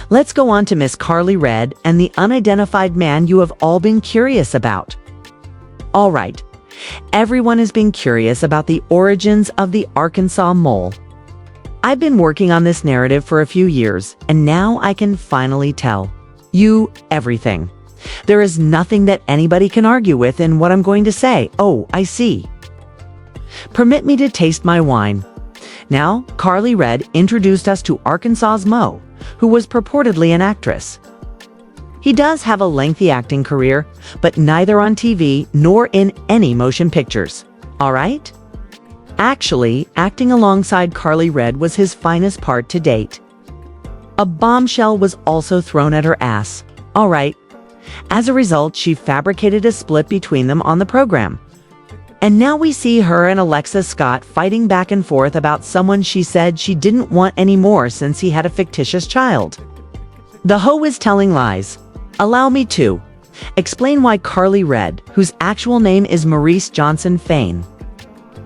Let's go on to Miss Karlie Redd and the unidentified man you have all been curious about. All right, everyone has been curious about the origins of the Arkansas mole. I've been working on this narrative for a few years, and now I can finally tell you everything. There is nothing that anybody can argue with in what I'm going to say. Oh, I see. Permit me to taste my wine. Now, Karlie Redd introduced us to Arkansas's Mo, who was purportedly an actress. He does have a lengthy acting career, but neither on TV nor in any motion pictures. All right? Actually, acting alongside Karlie Redd was his finest part to date. A bombshell was also thrown at her ass. All right. As a result, she fabricated a split between them on the program. And now we see her and Alexis Sky fighting back and forth about someone she said she didn't want anymore since he had a fictitious child. The hoe is telling lies. Allow me to explain why Karlie Redd, whose actual name is Maurice Johnson Fain,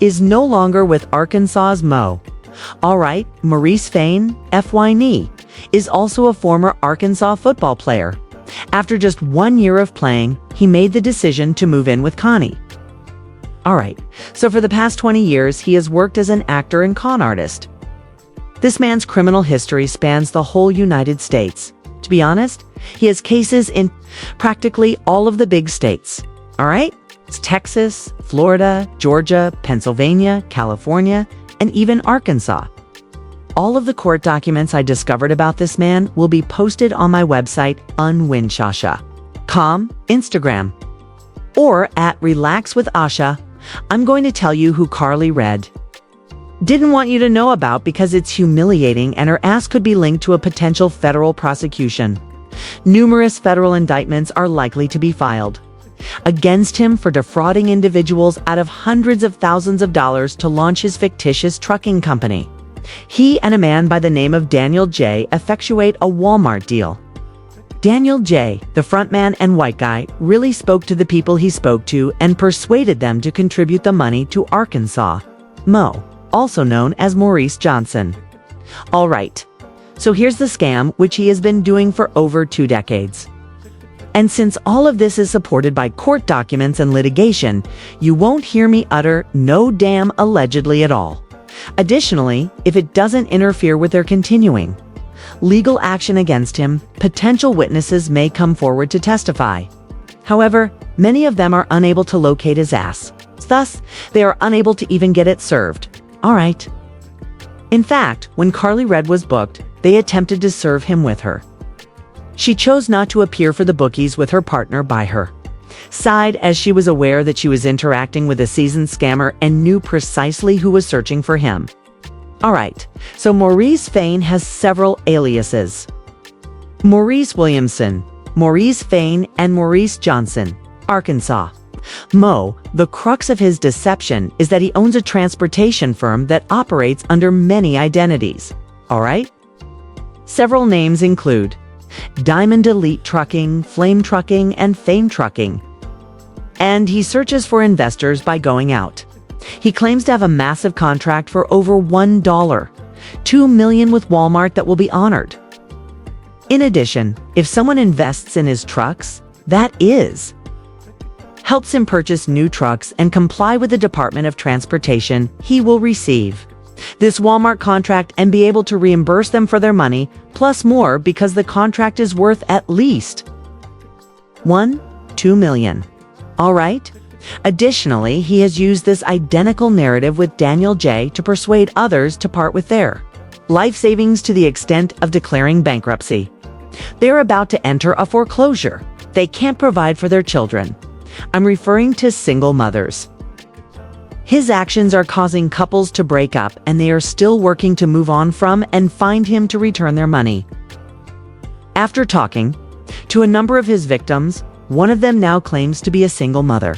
is no longer with Arkansas's Mo. All right, Maurice Fain, FY is also a former Arkansas football player. After just 1 year of playing, he made the decision to move in with Connie. All right, so for the past 20 years, he has worked as an actor and con artist. This man's criminal history spans the whole United States. To be honest, he has cases in practically all of the big states. All right? It's Texas, Florida, Georgia, Pennsylvania, California, and even Arkansas. All of the court documents I discovered about this man will be posted on my website, unwinshasha.com, Instagram, or at Relax with Asha. I'm going to tell you who Karlie Redd didn't want you to know about because it's humiliating and her ass could be linked to a potential federal prosecution. Numerous federal indictments are likely to be filed against him for defrauding individuals out of hundreds of thousands of dollars to launch his fictitious trucking company. He and a man by the name of Daniel J. effectuate a Walmart deal. Daniel J., the frontman and white guy, really spoke to the people he spoke to and persuaded them to contribute the money to Arkansas Mo, also known as Maurice Johnson. All right, so here's the scam, which he has been doing for over 2 decades. And since all of this is supported by court documents and litigation, you won't hear me utter no damn allegedly at all. Additionally, if it doesn't interfere with their continuing legal action against him, potential witnesses may come forward to testify. However, many of them are unable to locate his ass. Thus, they are unable to even get it served. All right. In fact, when Karlie Redd was booked, they attempted to serve him with her. She chose not to appear for the bookies with her partner by her side, as she was aware that she was interacting with a seasoned scammer and knew precisely who was searching for him. All right, so Maurice Fain has several aliases: Maurice Williamson, Maurice Fain, and Maurice Johnson, Arkansas. Mo, the crux of his deception is that he owns a transportation firm that operates under many identities. All right? Several names include Diamond Elite Trucking, Flame Trucking, and Fame Trucking. And he searches for investors by going out. He claims to have a massive contract for over $1, $2 million with Walmart that will be honored. In addition, if someone invests in his trucks, that is, helps him purchase new trucks and comply with the Department of Transportation, he will receive this Walmart contract and be able to reimburse them for their money, plus more, because the contract is worth at least $2 million. All right? Additionally, he has used this identical narrative with Daniel J. to persuade others to part with their life savings to the extent of declaring bankruptcy. They're about to enter a foreclosure. They can't provide for their children. I'm referring to single mothers. His actions are causing couples to break up, and they are still working to move on from and find him to return their money. After talking to a number of his victims, one of them now claims to be a single mother.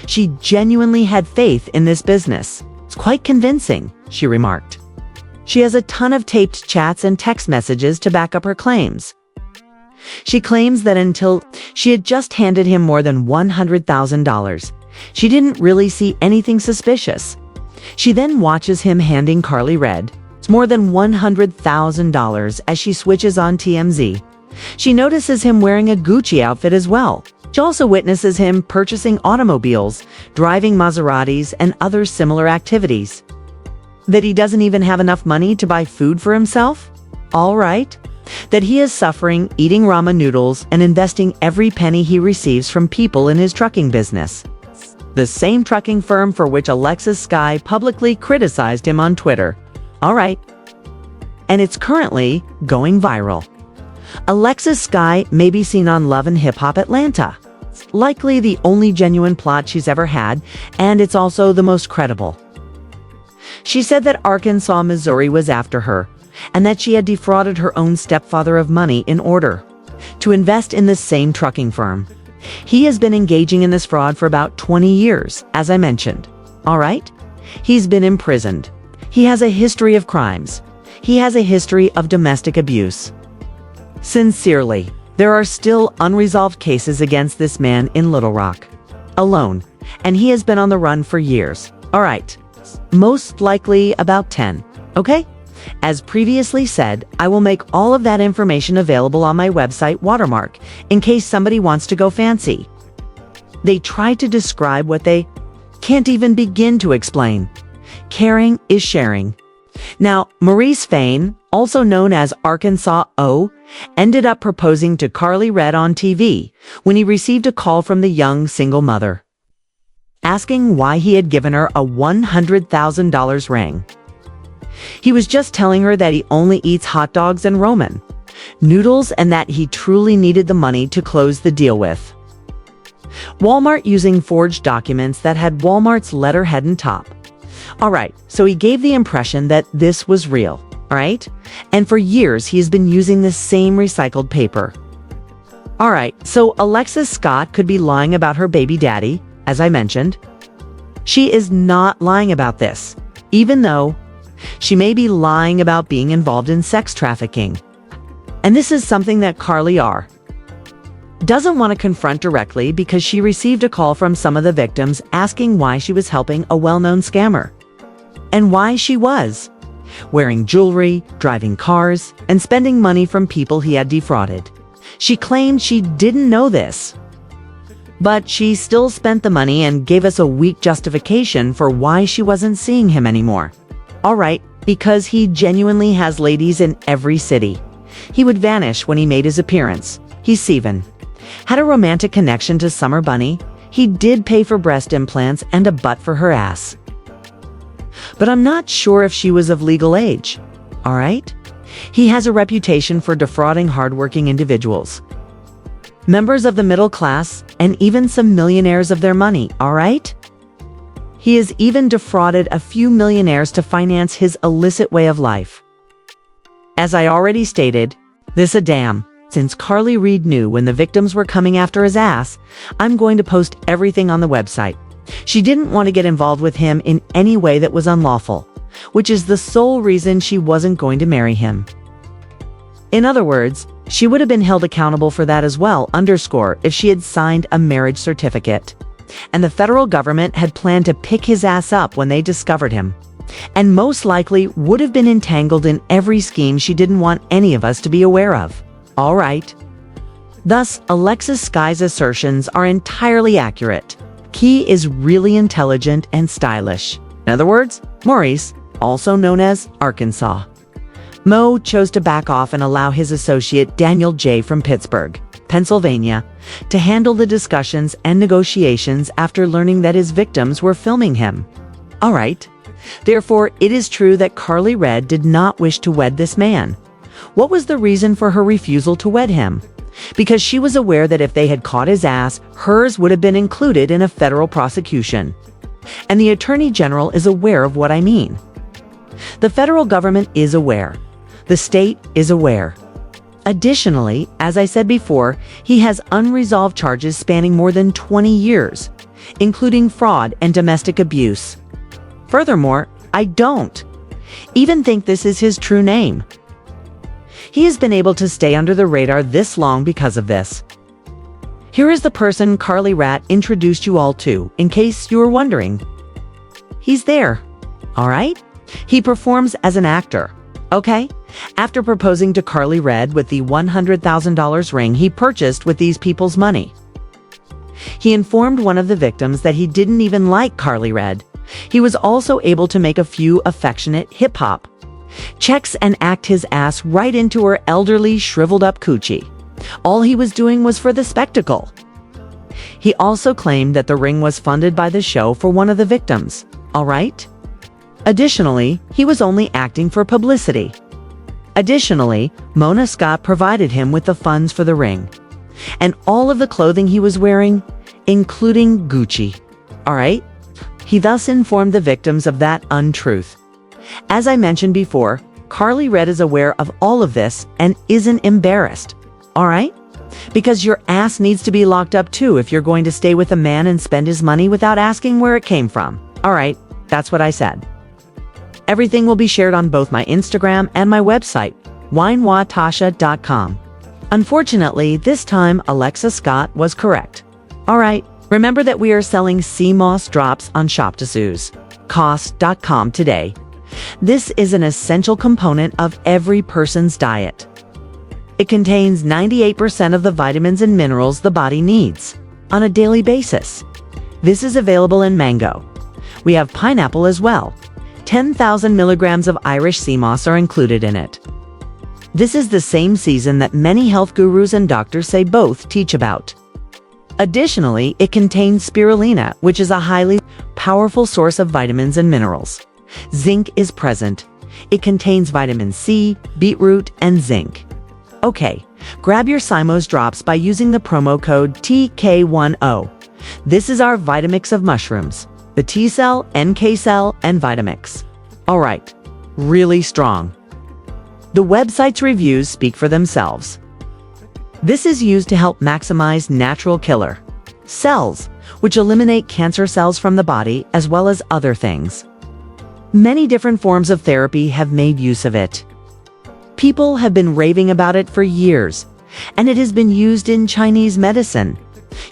She genuinely had faith in this business. It's quite convincing, she remarked. She has a ton of taped chats and text messages to back up her claims. She claims that until she had just handed him more than $100,000, she didn't really see anything suspicious. She then watches him handing Karlie Redd It's more than $100,000 as she switches on TMZ. She notices him wearing a Gucci outfit as well. She also witnesses him purchasing automobiles, driving Maseratis, and other similar activities. That he doesn't even have enough money to buy food for himself? All right. That he is suffering, eating ramen noodles, and investing every penny he receives from people in his trucking business. The same trucking firm for which Alexis Sky publicly criticized him on Twitter. All right. And it's currently going viral. Alexis Sky may be seen on Love and Hip Hop Atlanta. It's likely the only genuine plot she's ever had, and it's also the most credible. She said that Arkansas, Missouri was after her, and that she had defrauded her own stepfather of money in order to invest in the same trucking firm. He has been engaging in this fraud for about 20 years, as I mentioned. All right? He's been imprisoned. He has a history of crimes. He has a history of domestic abuse. Sincerely, there are still unresolved cases against this man in Little Rock, alone, and he has been on the run for years. All right, most likely about 10, okay? As previously said, I will make all of that information available on my website Watermark, in case somebody wants to go fancy. They try to describe what they can't even begin to explain. Caring is sharing. Now, Maurice Fain, also known as Arkansas O, ended up proposing to Karlie Redd on TV when he received a call from the young single mother, asking why he had given her a $100,000 ring. He was just telling her that he only eats hot dogs and ramen noodles and that he truly needed the money to close the deal with Walmart using forged documents that had Walmart's letterhead and top. All right, so he gave the impression that this was real, all right? And for years, he has been using the same recycled paper. All right, so Alexis Scott could be lying about her baby daddy, as I mentioned. She is not lying about this, even though she may be lying about being involved in sex trafficking. And this is something that Karlie R. doesn't want to confront directly because she received a call from some of the victims asking why she was helping a well-known scammer. And why she was wearing jewelry, driving cars, and spending money from people he had defrauded. She claimed she didn't know this, but she still spent the money and gave us a weak justification for why she wasn't seeing him anymore. All right, because he genuinely has ladies in every city. He would vanish when he made his appearance. He's Steven. Had a romantic connection to Summer Bunny. He did pay for breast implants and a butt for her ass. But I'm not sure if she was of legal age. All right? He has a reputation for defrauding hardworking individuals, members of the middle class, and even some millionaires of their money, all right? He has even defrauded a few millionaires to finance his illicit way of life. As I already stated, this a damn. Since Karlie Redd knew when the victims were coming after his ass, I'm going to post everything on the website. She didn't want to get involved with him in any way that was unlawful, which is the sole reason she wasn't going to marry him. In other words, she would have been held accountable for that as well, if she had signed a marriage certificate. And the federal government had planned to pick his ass up when they discovered him, and most likely would have been entangled in every scheme she didn't want any of us to be aware of. All right. Thus, Alexis Sky's assertions are entirely accurate. He is really intelligent and stylish. In other words, Maurice, also known as Arkansas. Mo chose to back off and allow his associate Daniel J. from Pittsburgh, Pennsylvania, to handle the discussions and negotiations after learning that his victims were filming him. All right. Therefore, it is true that Karlie Redd did not wish to wed this man. What was the reason for her refusal to wed him? Because she was aware that if they had caught his ass, hers would have been included in a federal prosecution. And the Attorney General is aware of what I mean. The federal government is aware. The state is aware. Additionally, as I said before, he has unresolved charges spanning more than 20 years, including fraud and domestic abuse. Furthermore, I don't even think this is his true name. He has been able to stay under the radar this long because of this. Here is the person Karlie Redd introduced you all to, in case you were wondering. He's there. All right? He performs as an actor. Okay? After proposing to Karlie Redd with the $100,000 ring he purchased with these people's money. He informed one of the victims that he didn't even like Karlie Redd. He was also able to make a few affectionate hip-hop checks and act his ass right into her elderly, shriveled-up coochie. All he was doing was for the spectacle. He also claimed that the ring was funded by the show for one of the victims. All right? Additionally, he was only acting for publicity. Additionally, Mona Scott provided him with the funds for the ring and all of the clothing he was wearing, including Gucci. All right? He thus informed the victims of that untruth. As I mentioned before, Karlie Redd is aware of all of this and isn't embarrassed. All right? Because your ass needs to be locked up too if you're going to stay with a man and spend his money without asking where it came from. All right, that's what I said. Everything will be shared on both my Instagram and my website, winewatasha.com. Unfortunately, this time Alexis Scott was correct. All right, remember that we are selling sea moss drops on shop2cost.com today. This is an essential component of every person's diet. It contains 98% of the vitamins and minerals the body needs on a daily basis. This is available in mango. We have pineapple as well. 10,000 milligrams of Irish sea moss are included in it. This is the same season that many health gurus and doctors say both teach about. Additionally, it contains spirulina, which is a highly powerful source of vitamins and minerals. Zinc is present. It contains vitamin C, beetroot, and zinc. Okay, grab your Simos drops by using the promo code TK10. This is our Vitamix of mushrooms, the T cell, NK cell, and Vitamix. All right, really strong. The website's reviews speak for themselves. This is used to help maximize natural killer cells, which eliminate cancer cells from the body as well as other things. Many different forms of therapy have made use of it. People have been raving about it for years, and it has been used in Chinese medicine.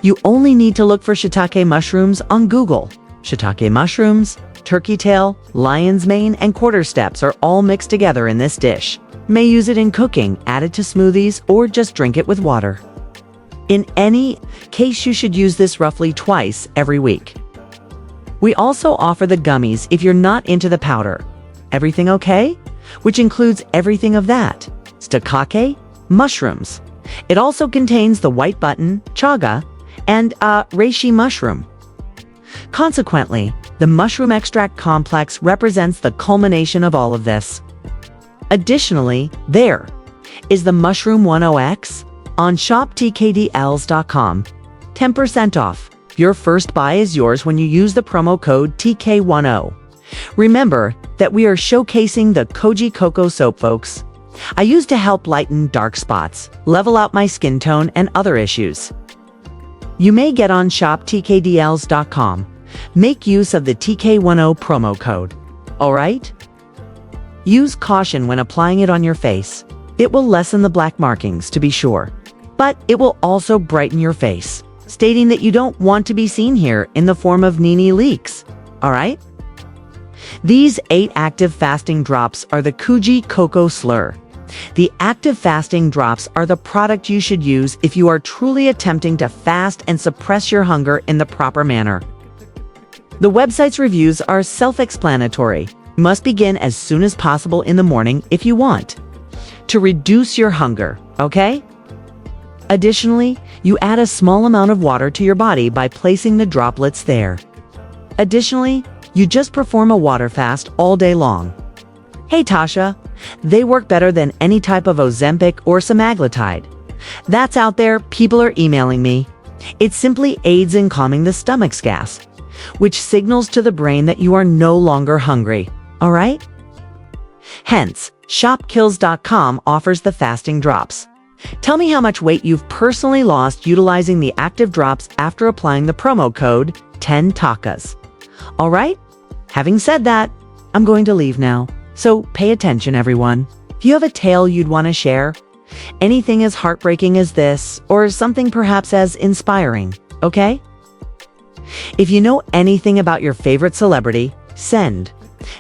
You only need to look for shiitake mushrooms on Google. Shiitake mushrooms, turkey tail, lion's mane, and quarter steps are all mixed together in this dish. You may use it in cooking, add it to smoothies, or just drink it with water. In any case, you should use this roughly twice every week. We also offer the gummies if you're not into the powder. Everything okay? Which includes everything of that. Shiitake, mushrooms. It also contains the white button, chaga, and reishi mushroom. Consequently, the mushroom extract complex represents the culmination of all of this. Additionally, there is the Mushroom 10X on shoptkdls.com. 10% off. Your first buy is yours when you use the promo code TK10. Remember that we are showcasing the Koji Cocoa Soap, folks. I use to help lighten dark spots, level out my skin tone, and other issues. You may get on shoptkdls.com. Make use of the TK10 promo code. Alright? Use caution when applying it on your face. It will lessen the black markings, to be sure, but it will also brighten your face, stating that you don't want to be seen here in the form of Nini leaks. Alright? These 8 active fasting drops are the Koji Cocoa Slur. The active fasting drops are the product you should use if you are truly attempting to fast and suppress your hunger in the proper manner. The website's reviews are self-explanatory. You must begin as soon as possible in the morning if you want to reduce your hunger, okay? Additionally, you add a small amount of water to your body by placing the droplets there. Additionally, you just perform a water fast all day long. Hey Tasha, they work better than any type of Ozempic or semaglutide that's out there. People are emailing me. It simply aids in calming the stomach's gas, which signals to the brain that you are no longer hungry. All right? Hence, shopkills.com offers the fasting drops. Tell me how much weight you've personally lost utilizing the active drops after applying the promo code 10TACAs. All right? Having said that, I'm going to leave now. So pay attention, everyone. If you have a tale you'd want to share, anything as heartbreaking as this, or something perhaps as inspiring, okay? If you know anything about your favorite celebrity, send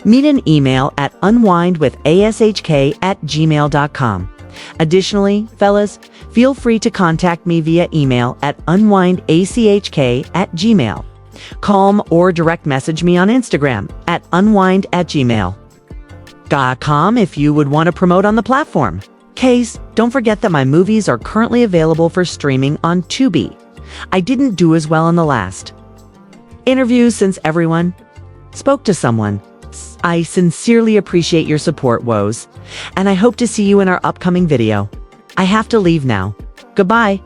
Meet an email at unwindwithashk@gmail.com. Additionally, fellas, feel free to contact me via email at unwindachk@gmail. Calm or direct message me on Instagram at unwind@gmail.com if you would want to promote on the platform. Case, don't forget that my movies are currently available for streaming on Tubi. I didn't do as well in the last interviews since everyone spoke to someone. I sincerely appreciate your support, woes, and I hope to see you in our upcoming video. I have to leave now. Goodbye.